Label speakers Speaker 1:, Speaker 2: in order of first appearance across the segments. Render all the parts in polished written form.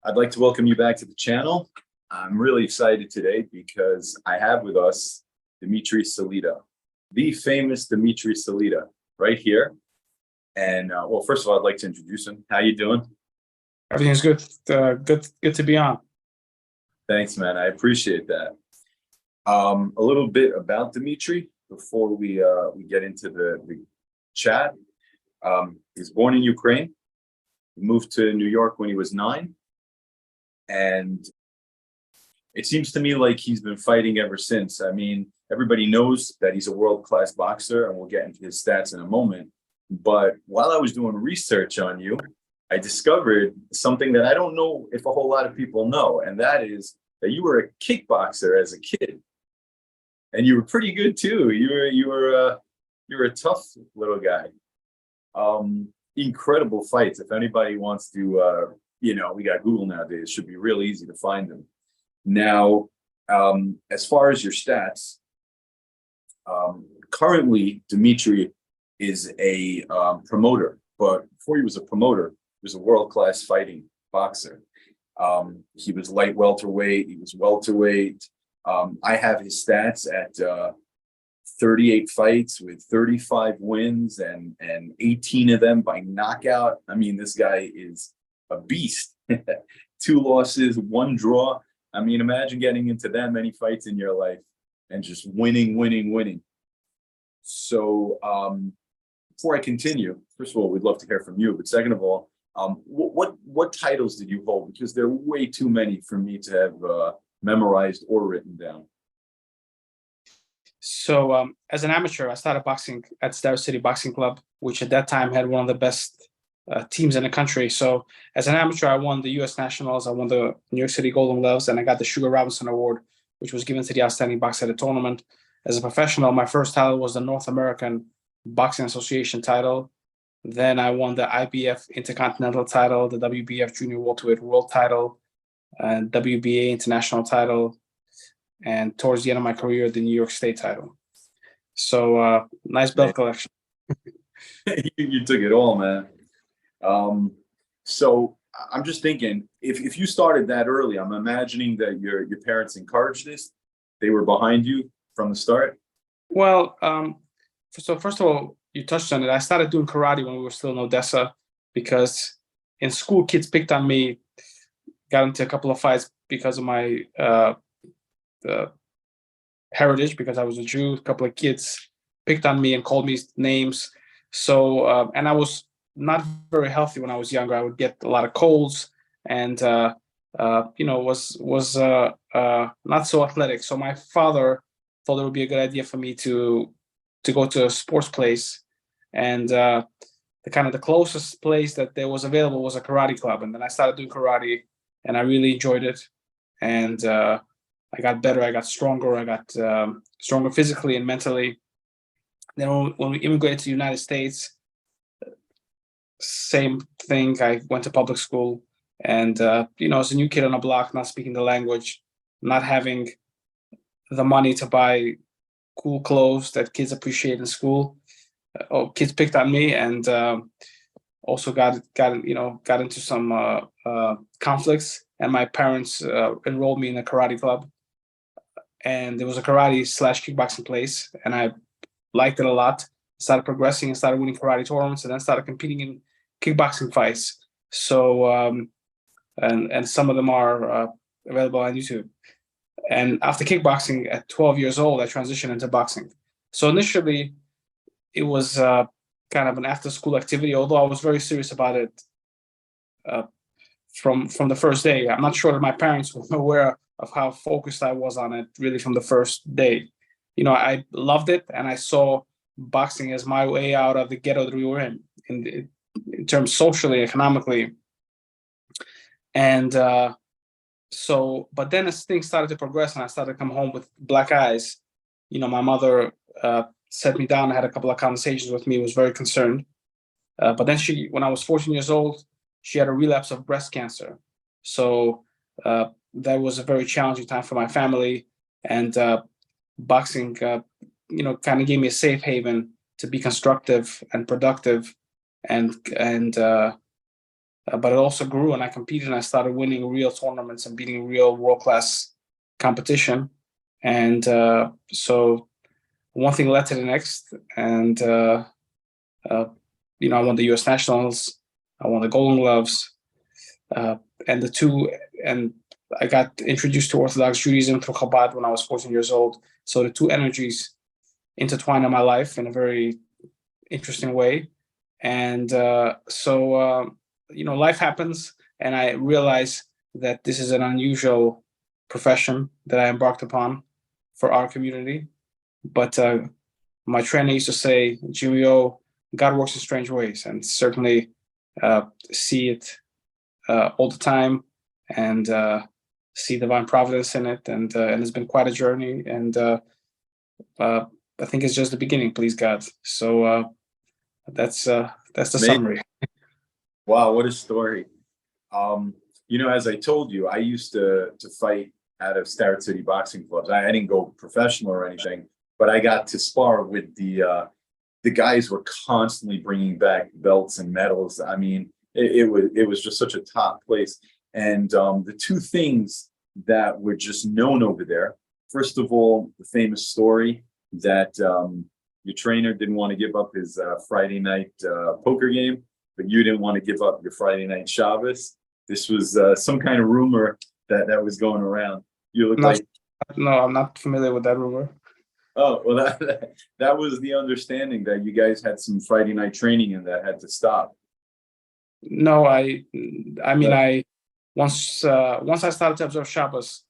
Speaker 1: I'd like to welcome you back to the channel. I'm really excited today because I have with us Dmitriy Salita, the famous Dmitriy Salita, right here. And well, first of all, I'd like to introduce him. How you doing?
Speaker 2: Everything's good. Good to be on.
Speaker 1: Thanks, man. I appreciate that. A little bit about Dmitry before we get into the chat. He was born in Ukraine. He moved to New York when he was 9. And it seems to me like he's been fighting ever since. I mean, everybody knows that he's a world-class boxer, and we'll get into his stats in a moment. But while I was doing research on you, I discovered something that I don't know if a whole lot of people know, and that is that you were a kickboxer as a kid, and you were pretty good too. You were a tough little guy. Incredible fights. If anybody wants to, we got Google nowadays. It should be real easy to find them. Now, as far as your stats, currently Dmitry is a promoter, but before he was a promoter, he was a world-class fighting boxer. He was light welterweight, he was welterweight. I have his stats at 38 fights with 35 wins and 18 of them by knockout. I mean, this guy is a beast. 2 losses, 1 draw. I mean, imagine getting into that many fights in your life and just winning. So before I continue, first of all, we'd love to hear from you. But second of all, what titles did you hold? Because there are way too many for me to have memorized or written down.
Speaker 2: So as an amateur, I started boxing at Star City Boxing Club, which at that time had one of the best teams in the country. So as an amateur, I won the U.S. Nationals, I won the New York City Golden Gloves, and I got the Sugar Robinson Award, which was given to the outstanding boxer at the tournament. As a professional, my first title was the North American Boxing Association title. Then I won the IBF Intercontinental title, the WBF Junior Welterweight World title, and WBA International title, and towards the end of my career, the New York State title. So nice belt collection.
Speaker 1: You took it all, man. So I'm just thinking, if you started that early, I'm imagining that your parents encouraged this. They were behind you from the start.
Speaker 2: Well, so first of all, you touched on it. I started doing karate when we were still in Odessa because in school, kids picked on me, got into a couple of fights because of my heritage, because I was a Jew. A couple of kids picked on me and called me names. So, and I was not very healthy when I was younger. I would get a lot of colds and, was not so athletic. So my father thought it would be a good idea for me to go to a sports place. And the closest place that there was available was a karate club. And then I started doing karate and I really enjoyed it. And I got better, I got stronger, I got stronger physically and mentally. Then when we immigrated to the United States, same thing. I went to public school and, as a new kid on the block, not speaking the language, not having the money to buy cool clothes that kids appreciate in school. Kids picked on me and also got into some conflicts. And my parents enrolled me in a karate club. And there was a karate/kickboxing place. And I liked it a lot. Started progressing and started winning karate tournaments, and then started competing in kickboxing fights. So, and some of them are available on YouTube. And after kickboxing at 12 years old, I transitioned into boxing. So initially, it was kind of an after-school activity, although I was very serious about it from the first day. I'm not sure that my parents were aware of how focused I was on it really from the first day. I loved it, and I saw boxing as my way out of the ghetto that we were in terms socially, economically. And but then as things started to progress and I started to come home with black eyes, my mother sat me down and had a couple of conversations with me, was very concerned. But then when I was 14 years old, she had a relapse of breast cancer. So that was a very challenging time for my family. And boxing, kind of gave me a safe haven to be constructive and productive and but it also grew, and I competed, and I started winning real tournaments and beating real world-class competition. And so one thing led to the next, and I won the U.S. Nationals, I won the Golden Gloves, and I got introduced to Orthodox Judaism through Chabad when I was 14 years old. So the two energies intertwined in my life in a very interesting way. And life happens, and I realize that this is an unusual profession that I embarked upon for our community. But my trainer used to say, Jimmy O, God works in strange ways, and certainly see it all the time, and see divine providence in it. And it's been quite a journey. And I think it's just the beginning, please God. So that's the summary.
Speaker 1: Wow, what a story. As I told you, I used to fight out of Starrett City boxing clubs. I didn't go professional or anything, but I got to spar with the guys were constantly bringing back belts and medals. I mean, it was just such a top place. And the two things that were just known over there, first of all, the famous story that your trainer didn't want to give up his Friday night poker game, but you didn't want to give up your Friday night Shabbos. This was some kind of rumor that was going around. You look like...
Speaker 2: No, I'm not familiar with that rumor.
Speaker 1: Oh, well, that was the understanding, that you guys had some Friday night training and that had to stop.
Speaker 2: No, once I started to observe Shabbos,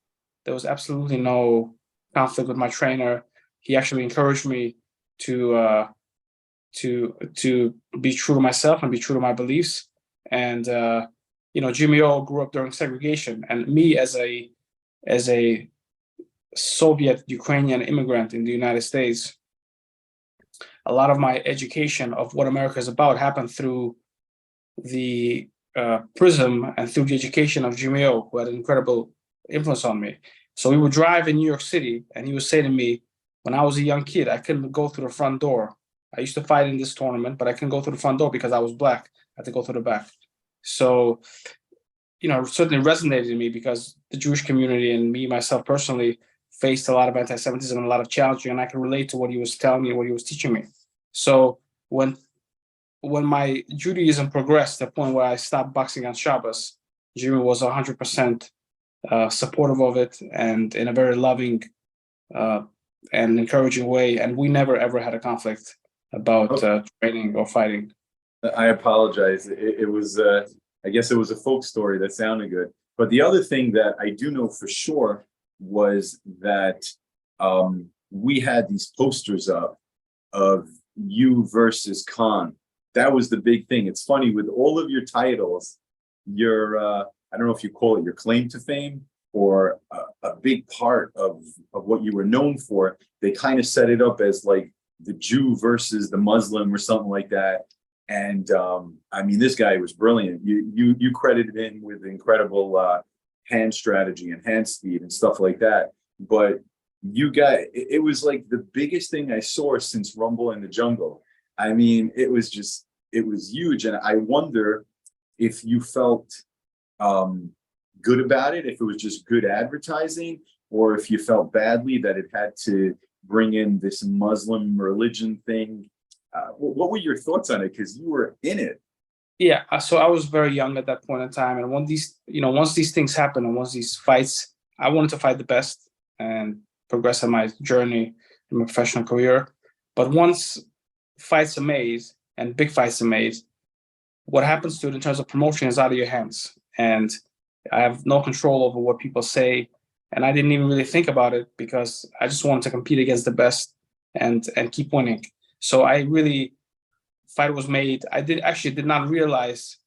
Speaker 2: there was absolutely no conflict with my trainer. He actually encouraged me to be true to myself and be true to my beliefs. And Jimmy O grew up during segregation, and me as a Soviet Ukrainian immigrant in the United States, a lot of my education of what America is about happened through the prism and through the education of Jimmy O, who had an incredible influence on me. So we would drive in New York City, and he would say to me, when I was a young kid, I couldn't go through the front door. I used to fight in this tournament, but I couldn't go through the front door because I was black. I had to go through the back. So, it certainly resonated in me, because the Jewish community and me, myself personally, faced a lot of anti-Semitism and a lot of challenging, and I can relate to what he was telling me and what he was teaching me. So when my Judaism progressed to the point where I stopped boxing on Shabbos, Jimmy was 100% supportive of it, and in a very loving and encouraging way. And we never, ever had a conflict about training or fighting.
Speaker 1: I apologize. It was, I guess it was a folk story that sounded good. But the other thing that I do know for sure was that we had these posters up of you versus Khan. That was the big thing. It's funny, with all of your titles, your I don't know if you call it your claim to fame, or a big part of what you were known for, they kind of set it up as like the Jew versus the Muslim or something like that. And I mean, this guy was brilliant. You credited him with incredible hand strategy and hand speed and stuff like that. But it was like the biggest thing I saw since Rumble in the Jungle. I mean, it was huge. And I wonder if you felt good about it, if it was just good advertising, or if you felt badly that it had to bring in this Muslim religion thing. What were your thoughts on it? Because you were in it.
Speaker 2: Yeah, so I was very young at that point in time, and once these things happen, and once these fights, I wanted to fight the best and progress in my journey in my professional career. But once fights are made and big fights are made, what happens to it in terms of promotion is out of your hands, and I have no control over what people say. And I didn't even really think about it, because I just wanted to compete against the best and keep winning. So fight was made. I did not realize,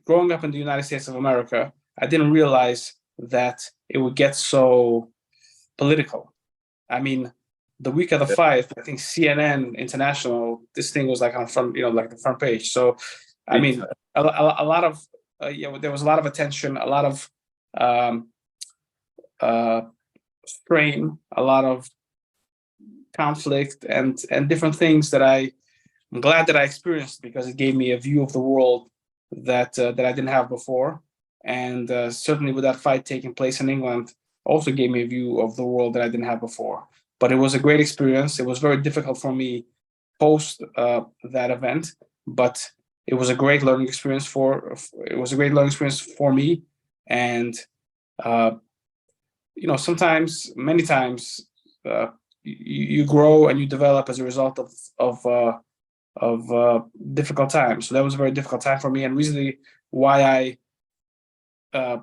Speaker 2: growing up in the United States of America, I didn't realize that it would get so political. I mean, the week of the fight, I think CNN International, this thing was like on front, like the front page. So, I mean, a lot of, there was a lot of attention, a lot of strain, a lot of conflict, and different things that I'm glad that I experienced, because it gave me a view of the world that I didn't have before. And certainly with that fight taking place in England, also gave me a view of the world that I didn't have before. But it was a great experience. It was very difficult for me post that event, but it was a great learning experience for me. And sometimes, many times, you grow and you develop as a result of difficult times. So that was a very difficult time for me, and recently why I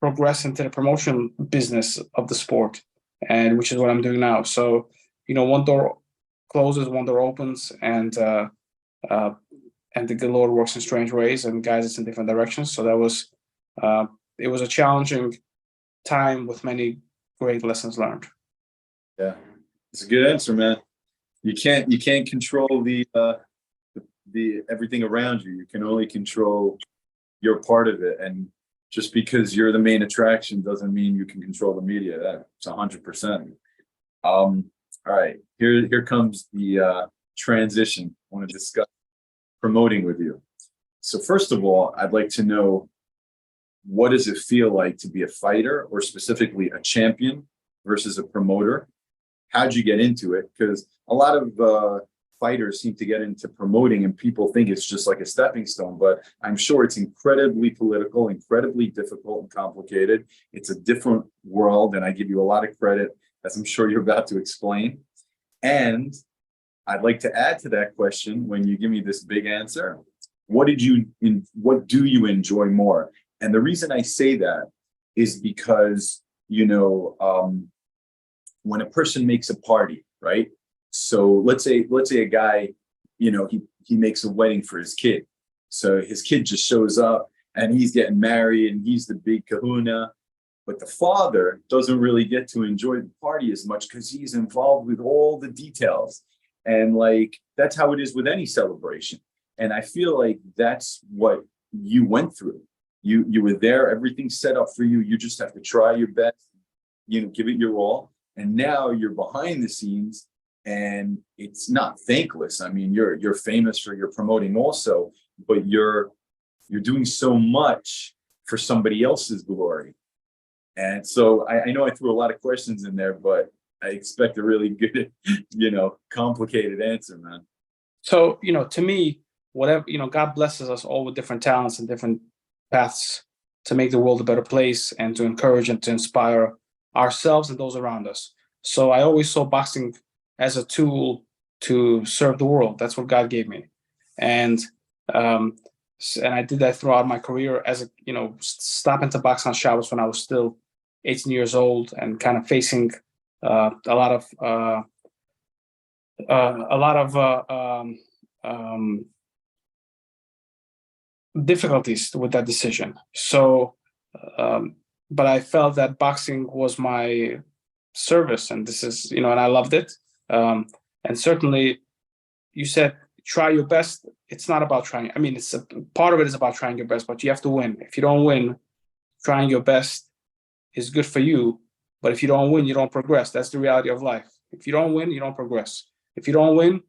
Speaker 2: progress into the promotion business of the sport, and which is what I'm doing now. So, one door closes, one door opens, and the good Lord works in strange ways and guides us in different directions. So that was it was a challenging time with many great lessons learned.
Speaker 1: Yeah, it's a good answer, man. You can't control the everything around you. You can only control your part of it, and just because you're the main attraction doesn't mean you can control the media. That's 100%. All right, here comes the transition. I want to discuss promoting with you. So first of all, I'd like to know, what does it feel like to be a fighter, or specifically a champion, versus a promoter? How'd you get into it? Because a lot of fighters seem to get into promoting and people think it's just like a stepping stone, but I'm sure it's incredibly political, incredibly difficult and complicated. It's a different world, and I give you a lot of credit, as I'm sure you're about to explain. And I'd like to add to that question, when you give me this big answer, what do you enjoy more? And the reason I say that is because, when a person makes a party, right? So let's say a guy, he makes a wedding for his kid. So his kid just shows up and he's getting married and he's the big kahuna. But the father doesn't really get to enjoy the party as much because he's involved with all the details. And that's how it is with any celebration. And I feel like that's what you went through. You were there, everything's set up for you. You just have to try your best, give it your all. And now you're behind the scenes, and it's not thankless. I mean, you're famous for your promoting also, but you're doing so much for somebody else's glory. And so I know I threw a lot of questions in there, but I expect a really good, complicated answer, man.
Speaker 2: So, to me, whatever, God blesses us all with different talents and different paths to make the world a better place and to encourage and to inspire ourselves and those around us. So I always saw boxing as a tool to serve the world. That's what God gave me. And I did that throughout my career, as stopping to box on Shabbos when I was still 18 years old, and kind of facing a lot of difficulties with that decision. So, but I felt that boxing was my service, and this is, and I loved it. And certainly, you said try your best. It's not about trying. I mean, it's a part of it is about trying your best, but you have to win. If you don't win, trying your best is good for you, but if you don't win, you don't progress. That's the reality of life. If you don't win, you don't progress. If you don't win,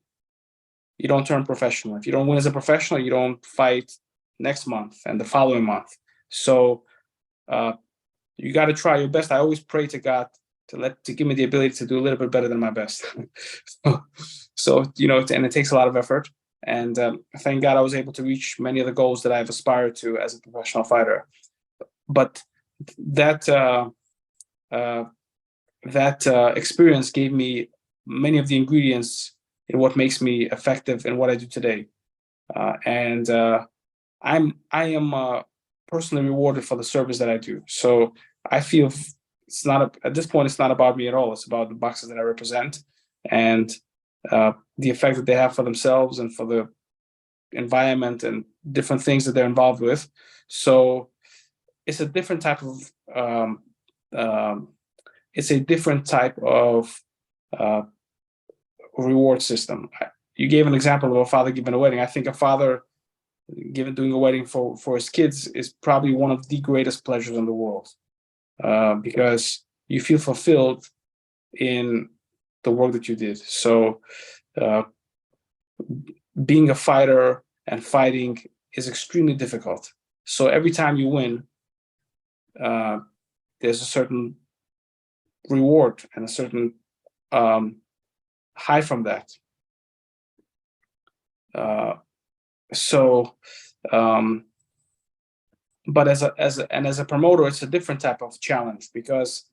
Speaker 2: you don't turn professional. If you don't win as a professional, you don't fight next month and the following month. So you got to try your best. I always pray to God to give me the ability to do a little bit better than my best. so and it takes a lot of effort. And thank God I was able to reach many of the goals that I've aspired to as a professional fighter. But that experience gave me many of the ingredients in what makes me effective in what I do today. I am personally rewarded for the service that I do. So I feel at this point, it's not about me at all. It's about the boxers that I represent and the effect that they have for themselves and for the environment and different things that they're involved with. So it's a different type of reward system. You gave an example of a father giving a wedding. I think a father doing a wedding for his kids is probably one of the greatest pleasures in the world, because you feel fulfilled in the work that you did. So being a fighter and fighting is extremely difficult. So every time you win, there's a certain reward and a certain high from that. But as a promoter, it's a different type of challenge, because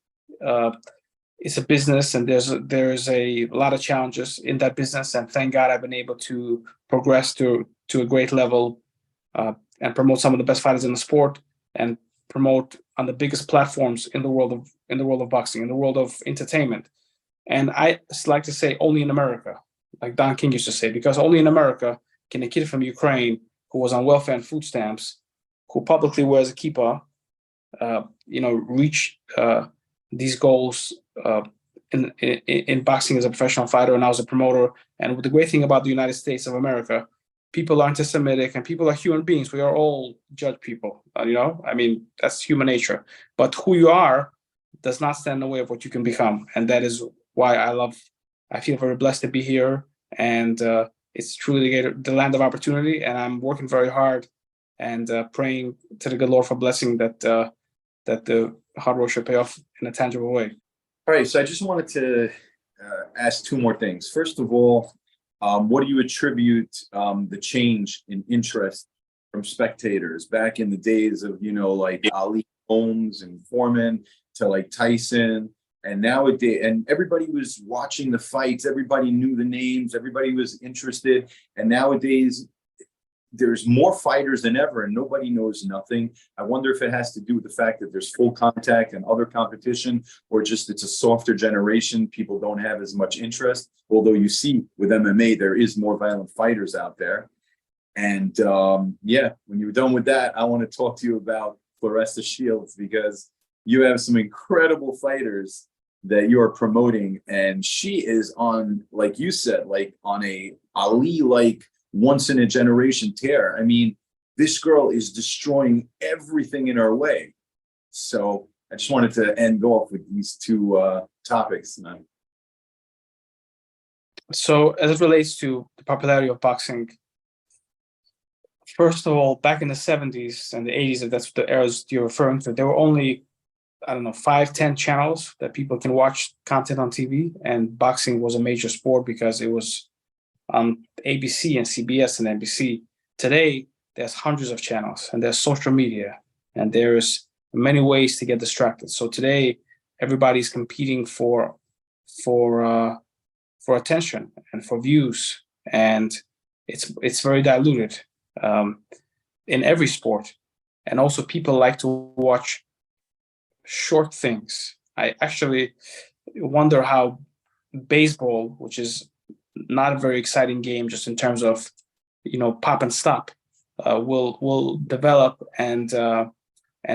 Speaker 2: it's a business, and there's a lot of challenges in that business. And thank God I've been able to progress to a great level, and promote some of the best fighters in the sport, and promote on the biggest platforms in the world of boxing, in the world of entertainment. And I like to say only in America, like Don King used to say, because only in America can a kid from Ukraine who was on welfare and food stamps, who publicly wears a kippah, reach these goals in boxing as a professional fighter and now as a promoter. And the great thing about the United States of America, people are anti-Semitic and people are human beings. We are all judge people, that's human nature. But who you are does not stand in the way of what you can become. And that is why I feel very blessed to be here. And it's truly the land of opportunity. And I'm working very hard and praying to the good Lord for blessing that the hard work should pay off in a tangible way.
Speaker 1: All right, so I just wanted to ask two more things. First of all, what do you attribute the change in interest from spectators back in the days of, like Ali Holmes and Foreman to like Tyson, and nowadays, and everybody was watching the fights, everybody knew the names, everybody was interested, and nowadays there's more fighters than ever and nobody knows nothing. I wonder if it has to do with the fact that there's full contact and other competition, or just it's a softer generation. People don't have as much interest. Although you see with MMA, there is more violent fighters out there. And when you're done with that, I want to talk to you about Claressa Shields, because you have some incredible fighters that you're promoting. And she is on, like you said, like on a Ali-like once in a generation tear. I mean, this girl is destroying everything in her way. So I just wanted to end off with these two topics tonight.
Speaker 2: So as it relates to the popularity of boxing, first of all, back in the 70s and the 80s, if that's the eras you're referring to, there were only, 5-10 channels that people can watch content on TV. And boxing was a major sport because it was on ABC and CBS and NBC. Today, there's hundreds of channels, and there's social media, and there's many ways to get distracted. So today, everybody's competing for attention and for views, and it's very diluted in every sport. And also, people like to watch short things. I actually wonder how baseball, which is not a very exciting game just in terms of pop and stop, will develop and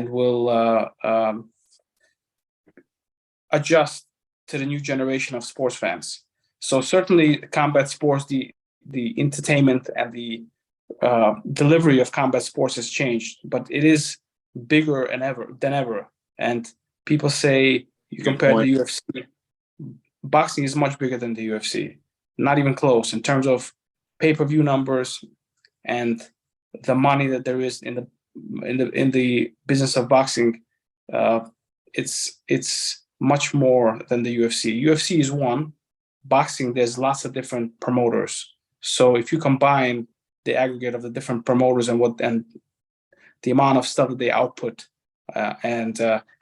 Speaker 2: will adjust to the new generation of sports fans. So certainly combat sports, the entertainment and the delivery of combat sports has changed, but it is bigger than ever. And people say, you compare the UFC, boxing is much bigger than the UFC. Not even close in terms of pay-per-view numbers and the money that there is in the business of boxing. It's much more than the UFC. UFC is one. Boxing, there's lots of different promoters. So if you combine the aggregate of the different promoters and the amount of stuff that they output,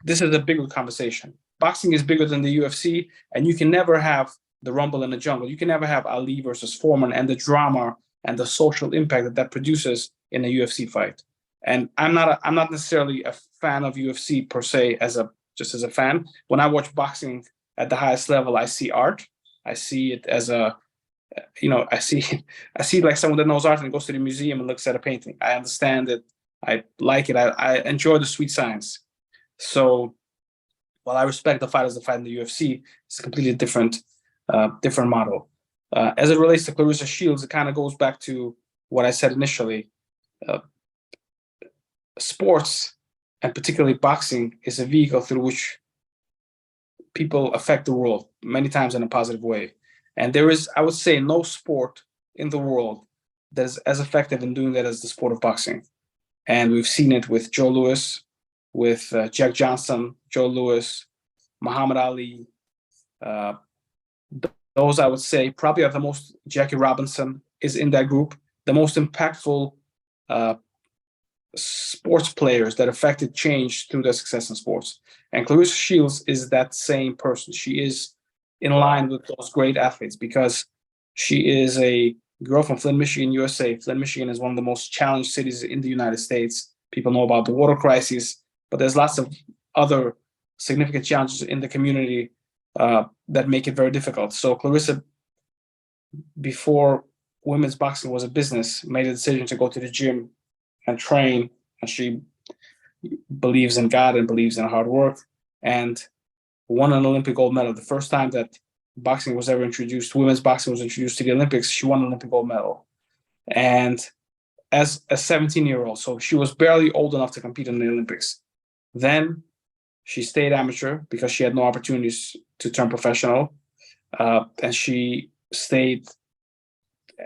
Speaker 2: this is a bigger conversation. Boxing is bigger than the UFC, and you can never have the Rumble in the Jungle. You can never have Ali versus Foreman and the drama and the social impact that produces in a UFC fight. And I'm not necessarily a fan of UFC per se just as a fan. When I watch boxing at the highest level, I see art. I see it as I see like someone that knows art and goes to the museum and looks at a painting. I understand it. I like it. I enjoy the sweet science. So while I respect the fighters that fight in the UFC, it's a completely different model. As it relates to Claressa Shields, it kind of goes back to what I said initially. Sports, and particularly boxing, is a vehicle through which people affect the world, many times in a positive way. And there is, I would say, no sport in the world that is as effective in doing that as the sport of boxing. And we've seen it with Joe Louis, with Jack Johnson, Joe Louis, Muhammad Ali. Uh, those, I would say, probably are the most. Jackie Robinson is in that group. The most impactful sports players that affected change through their success in sports. And Claressa Shields is that same person. She is in line with those great athletes because she is a girl from Flint, Michigan, USA. Flint, Michigan is one of the most challenged cities in the United States. People know about the water crisis, but there's lots of other significant challenges in the community that make it very difficult. So Claressa, before women's boxing was a business, made a decision to go to the gym and train, and she believes in God and believes in hard work, and won an Olympic gold medal. The first time that boxing was ever introduced, women's boxing was introduced to the Olympics, she won an Olympic gold medal. And as a 17-year-old, so she was barely old enough to compete in the Olympics. Then she stayed amateur because she had no opportunities to turn professional, and she stayed.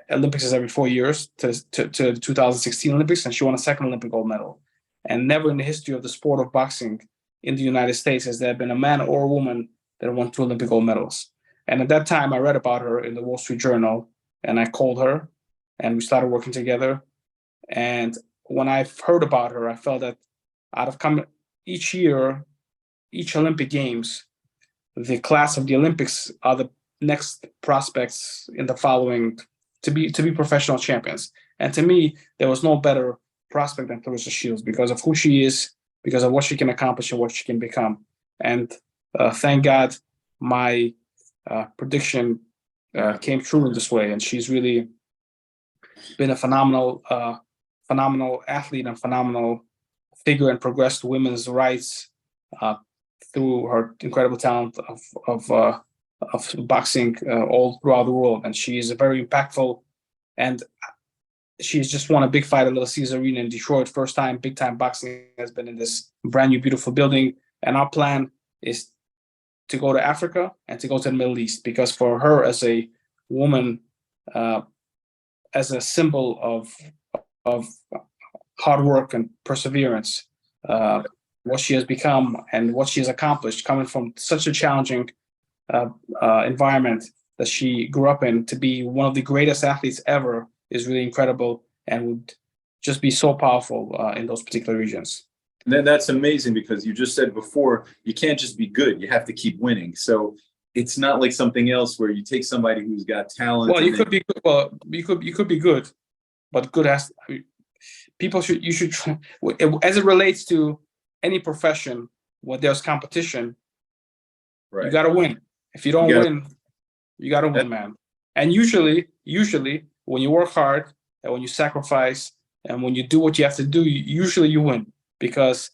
Speaker 2: Olympics is every 4 years to the 2016 Olympics, and she won a second Olympic gold medal. And never in the history of the sport of boxing in the United States has there been a man or a woman that won 2 Olympic gold medals. And at that time, I read about her in the Wall Street Journal, and I called her, and we started working together. And when I heard about her, I felt that out of each year, each Olympic Games, the class of the Olympics are the next prospects in the following to be professional champions. And to me, there was no better prospect than Claressa Shields because of who she is, because of what she can accomplish and what she can become. And thank God my prediction came true in this way. And she's really been a phenomenal athlete and phenomenal figure and progressed women's rights through her incredible talent of boxing all throughout the world. And she is a very impactful, and she's just won a big fight at Little Caesars Arena in Detroit. First time big time boxing has been in this brand new, beautiful building. And our plan is to go to Africa and to go to the Middle East, because for her as a woman, as a symbol of hard work and perseverance, what she has become and what she has accomplished, coming from such a challenging environment that she grew up in, to be one of the greatest athletes ever is really incredible and would just be so powerful in those particular regions.
Speaker 1: And then that's amazing, because you just said before, you can't just be good, you have to keep winning. So it's not like something else where you take somebody who's got talent.
Speaker 2: Well, you could be good. Well, you could be good, but good has you should try, as it relates to any profession where there's competition. Right. You got to win. If you don't win, you got to win, man. And usually when you work hard and when you sacrifice and when you do what you have to do, usually you win, because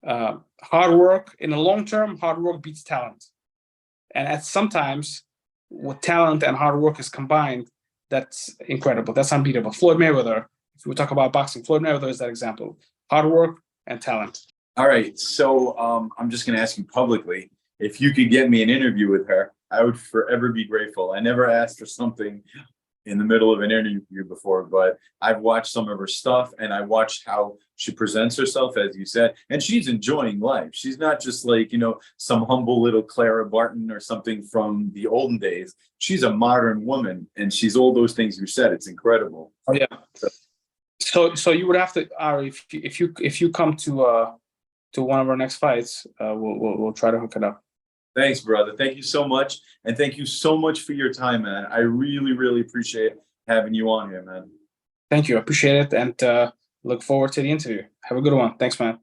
Speaker 2: hard work in the long term, hard work beats talent. And sometimes with talent and hard work is combined, that's incredible. That's unbeatable. Floyd Mayweather, if we talk about boxing, Floyd Mayweather is that example. Hard work and talent.
Speaker 1: All right. So I'm just going to ask you publicly, if you could get me an interview with her, I would forever be grateful. I never asked for something in the middle of an interview before, but I've watched some of her stuff and I watched how she presents herself, as you said, and she's enjoying life. She's not just like, some humble little Clara Barton or something from the olden days. She's a modern woman, and she's all those things you said. It's incredible.
Speaker 2: Oh yeah. So you would have to, Ari, if you come to one of our next fights, we'll try to hook it up.
Speaker 1: Thanks, brother. Thank you so much. And thank you so much for your time, man. I really, really appreciate having you on here, man.
Speaker 2: Thank you. I appreciate it. And look forward to the interview. Have a good one. Thanks, man.